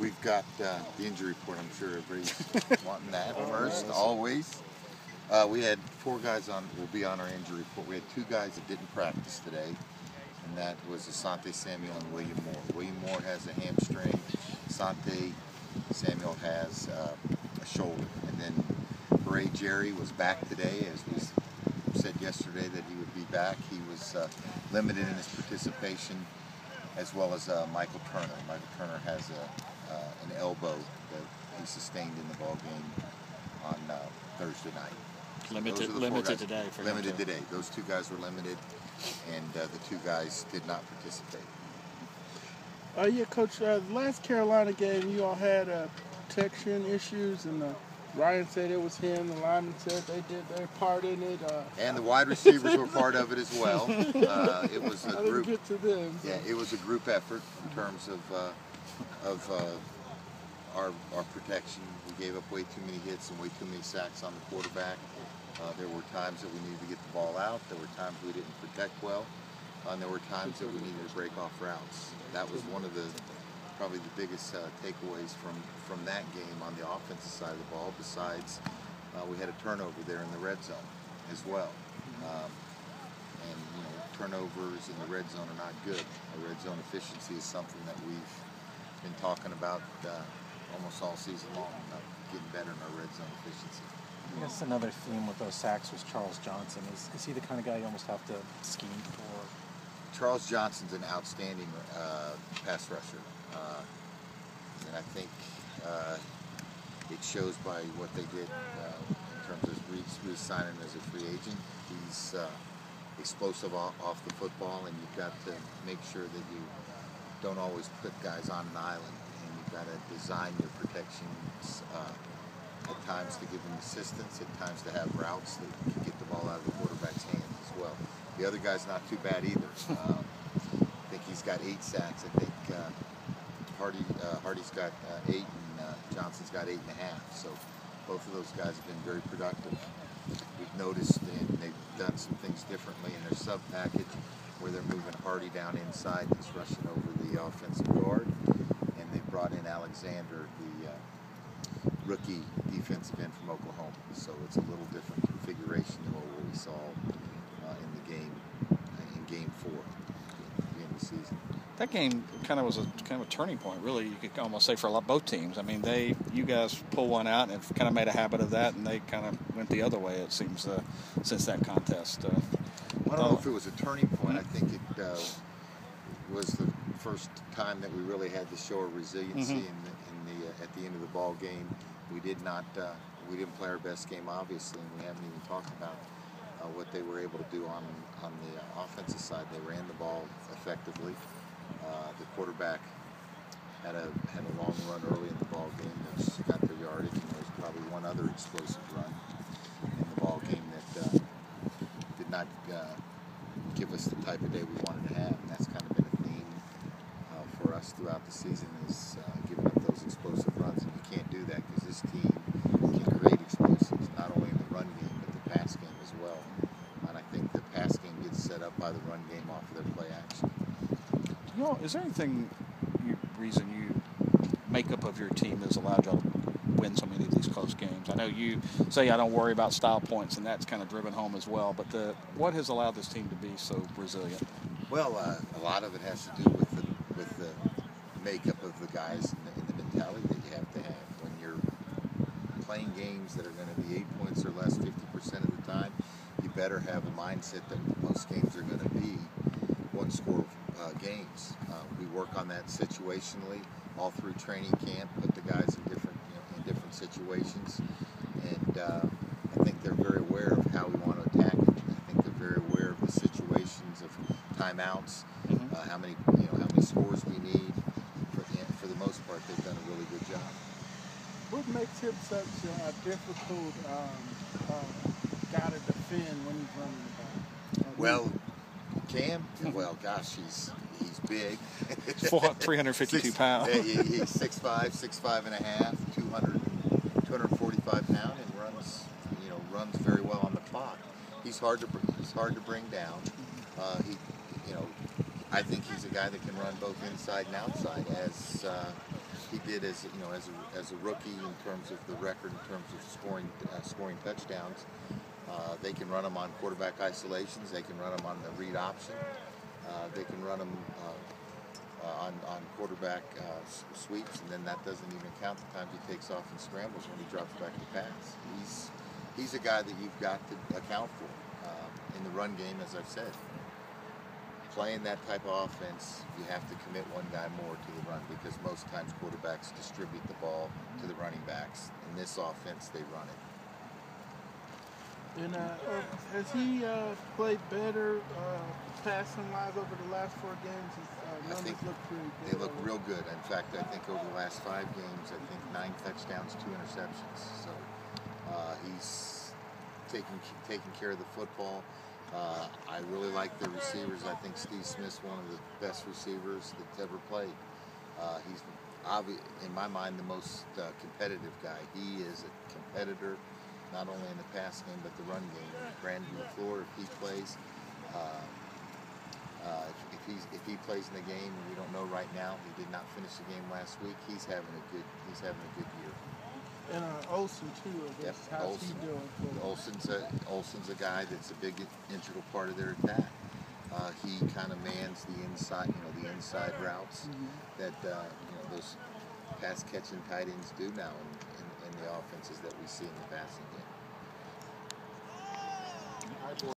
We've got the injury report. I'm sure everybody's wanting that first, always. We had 4 guys will be on our injury report. We had 2 guys that didn't practice today, and that was Asante Samuel and William Moore. William Moore has a hamstring. Asante Samuel has a shoulder. And then Bray Jerry was back today, as we said yesterday that he would be back. He was limited in his participation, as well as Michael Turner. Michael Turner has an elbow that he sustained in the ball game on Thursday night. So limited today. Limited today. Those 2 guys were limited, and the 2 guys did not participate. Yeah, Coach, the last Carolina game, you all had protection issues, and Ryan said it was him. The lineman said they did their part in it. And the wide receivers were part of it as well. It was a group. Get to them. So. Yeah, it was a group effort in terms of our protection. We gave up way too many hits and way too many sacks on the quarterback. There were times that we needed to get the ball out. There were times we didn't protect well. And there were times that we needed to break off routes. That was one of probably the biggest takeaways from that game on the offensive side of the ball. Besides, we had a turnover there in the red zone as well. And turnovers in the red zone are not good. Red zone efficiency is something that we've been talking about almost all season long, about getting better in our red zone efficiency. I guess another theme with those sacks was Charles Johnson. Is he the kind of guy you almost have to scheme for? Charles Johnson's an outstanding pass rusher. And I think it shows by what they did in terms of re-signing him as a free agent. He's explosive off the football, and you've got to make sure that you don't always put guys on an island, and you've got to design your protections at times to give them assistance, at times to have routes that can get the ball out of the quarterback's hands as well. The other guy's not too bad either. I think he's got 8 sacks. I think Hardy's got 8, and Johnson's got 8.5. So both of those guys have been very productive. We've noticed, and they've done some things differently in their sub package, where they're moving Hardy down inside. He's rushing over the offensive guard, and they brought in Alexander, the rookie defensive end from Oklahoma. So it's a little different configuration than what we saw in game 4 at the end of the season. That game kind of was a turning point, really. You could almost say for both teams. I mean, you guys pull one out and have kind of made a habit of that, and they kind of went the other way. It seems since that contest. I don't know if it was a turning point. I think it was the first time that we really had to show our resiliency at the end of the ball game. We didn't play our best game, obviously, and we haven't even talked about what they were able to do on the offensive side. They ran the ball effectively. The quarterback had a long run early in the ball game which got their yardage, and there was probably one other explosive run in the ball game that did not give us the type of day we wanted to have. And that's kind of been a theme for us throughout the season, is giving up those explosive runs. And you can't do that because this team can create explosives, not only in the run game, but the pass game as well. And I think the pass game gets set up by the run game off of their play action. Is there anything, reason makeup of your team has allowed y'all to win so many of these close games? I know you say I don't worry about style points, and that's kind of driven home as well. But what has allowed this team to be so resilient? Well, a lot of it has to do with the makeup of the guys and the mentality that you have to have. When you're playing games that are going to be 8 points or less 50% of the time, you better have a mindset that most games are going to be one-score games. We work on that situationally all through training camp, put the guys in different situations, and I think they're very aware of how we want to attack it. I think they're very aware of the situations of timeouts, how many scores we need. For the most part, they've done a really good job. What makes him such a difficult guy to defend when he's running the ball? Well, Cam, gosh, he's big. 352 pounds. He's 6'5", 6'5.5", 245 pounds, and runs very well on the clock. He's hard to bring down. I think he's a guy that can run both inside and outside. As he did as a rookie in terms of the record, in terms of scoring touchdowns. They can run them on quarterback isolations. They can run them on the read option. They can run them on quarterback sweeps, and then that doesn't even count the times he takes off and scrambles when he drops back to pass. He's a guy that you've got to account for in the run game, as I've said. Playing that type of offense, you have to commit one guy more to the run because most times quarterbacks distribute the ball to the running backs. In this offense, they run it. And has he played better passing-wise over the last 4 games? His numbers look pretty good. They look real good. In fact, I think over the last 5 games, I think 9 touchdowns, 2 interceptions. So he's taking care of the football. I really like the receivers. I think Steve Smith's one of the best receivers that's ever played. He's in my mind, the most competitive guy. He is a competitor, not only in the pass game but the run game. Brandon LaFleur, if he plays, if he plays in the game, and we don't know right now, he did not finish the game last week. He's having a good year. And Olsen too, I guess. Yep, How's he doing? Olsen's a guy that's a big integral part of their attack. He kind of mans the inside, the inside routes that those pass catching tight ends do now in the offenses that we see in the passing game.